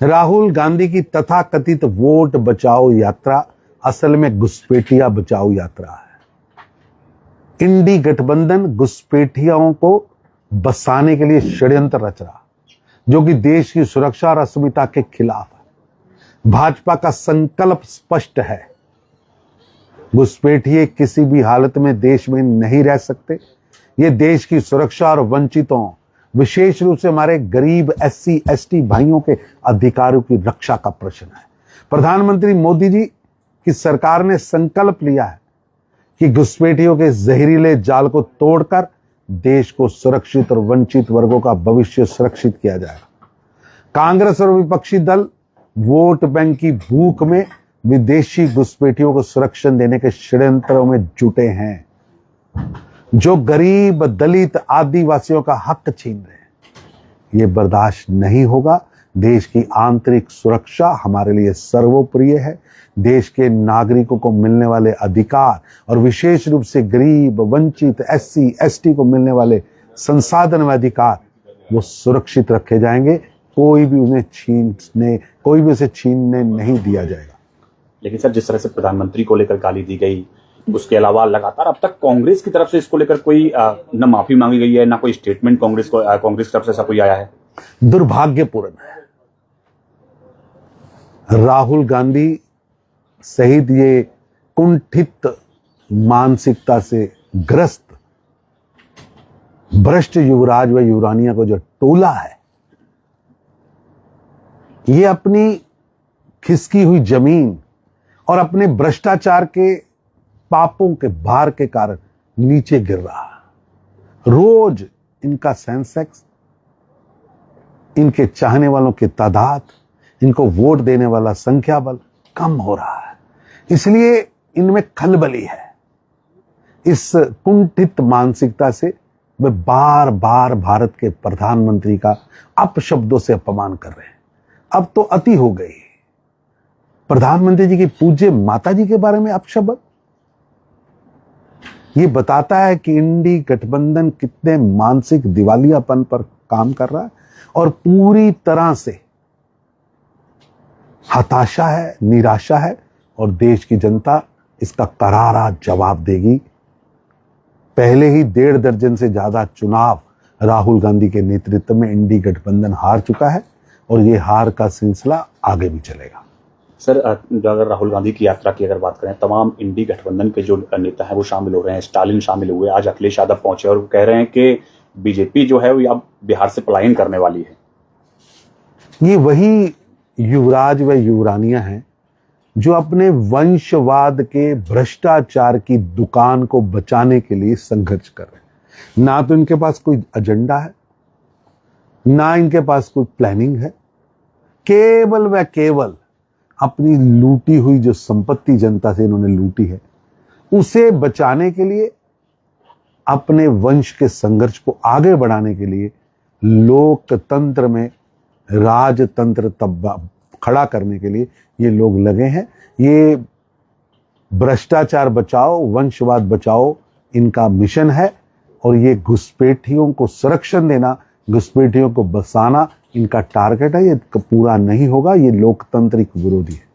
राहुल गांधी की तथाकथित वोट बचाओ यात्रा असल में घुसपैठिया बचाओ यात्रा है। इंडी गठबंधन घुसपैठियाओं को बसाने के लिए षड्यंत्र रच रहा, जो कि देश की सुरक्षा और अस्मिता के खिलाफ है। भाजपा का संकल्प स्पष्ट है, घुसपैठिए किसी भी हालत में देश में नहीं रह सकते। ये देश की सुरक्षा और वंचितों, विशेष रूप से हमारे गरीब SC ST भाइयों के अधिकारों की रक्षा का प्रश्न है। प्रधानमंत्री मोदी जी की सरकार ने संकल्प लिया है कि घुसपैठियों के जहरीले जाल को तोड़कर देश को सुरक्षित और वंचित वर्गों का भविष्य सुरक्षित किया जाएगा। कांग्रेस और विपक्षी दल वोट बैंक की भूख में विदेशी घुसपैठियों को संरक्षण देने के षड्यंत्रों में जुटे हैं, जो गरीब, दलित, आदिवासियों का हक छीन रहे हैं। ये बर्दाश्त नहीं होगा। देश की आंतरिक सुरक्षा हमारे लिए सर्वोपरि है। देश के नागरिकों को मिलने वाले अधिकार और विशेष रूप से गरीब, वंचित, SC ST को मिलने वाले संसाधन व अधिकार वो सुरक्षित रखे जाएंगे। कोई भी उसे छीनने नहीं दिया जाएगा। लेकिन सर, जिस तरह से प्रधानमंत्री को लेकर गाली दी गई, उसके अलावा लगातार अब तक कांग्रेस की तरफ से इसको लेकर कोई न माफी मांगी गई है, ना कोई स्टेटमेंट कांग्रेस की तरफ से ऐसा कोई आया है। दुर्भाग्यपूर्ण है। राहुल गांधी सहित ये कुंठित मानसिकता से ग्रस्त भ्रष्ट युवराज व युवरानिया को जो टोला है, ये अपनी खिसकी हुई जमीन और अपने भ्रष्टाचार के पापों के भार के कारण नीचे गिर रहा है। रोज इनका सेंसेक्स, इनके चाहने वालों की तादाद, इनको वोट देने वाला संख्या बल कम हो रहा है। इसलिए इनमें खलबली है। इस कुंठित मानसिकता से वे बार बार भारत के प्रधानमंत्री का अपशब्दों से अपमान कर रहे हैं। अब तो अति हो गई। प्रधानमंत्री जी की पूज्य माता जी के बारे में अपशब्द, ये बताता है कि इंडी गठबंधन कितने मानसिक दिवालियापन पर काम कर रहा है और पूरी तरह से हताशा है, निराशा है, और देश की जनता इसका करारा जवाब देगी। पहले ही 1.5 दर्जन से ज्यादा चुनाव राहुल गांधी के नेतृत्व में इंडी गठबंधन हार चुका है और ये हार का सिलसिला आगे भी चलेगा। सर, अगर राहुल गांधी की यात्रा की अगर बात करें, तमाम इंडी गठबंधन के जो नेता हैं वो शामिल हो रहे हैं। स्टालिन शामिल हुए, आज अखिलेश यादव पहुंचे और कह रहे हैं कि बीजेपी जो है वो अब बिहार से पलायन करने वाली है। ये वही युवराज व युवरानियां हैं जो अपने वंशवाद के भ्रष्टाचार की दुकान को बचाने के लिए संघर्ष कर रहे हैं। ना तो इनके पास कोई एजेंडा है, ना इनके पास कोई प्लानिंग है। केवल व केवल अपनी लूटी हुई जो संपत्ति जनता से इन्होंने लूटी है, उसे बचाने के लिए, अपने वंश के संघर्ष को आगे बढ़ाने के लिए लोकतंत्र में राजतंत्र तब खड़ा करने के लिए ये लोग लगे हैं। ये भ्रष्टाचार बचाओ, वंशवाद बचाओ इनका मिशन है और ये घुसपैठियों को संरक्षण देना, घुसपैठियों को बसाना इनका टारगेट है। ये पूरा नहीं होगा। ये लोकतांत्रिक विरोधी है।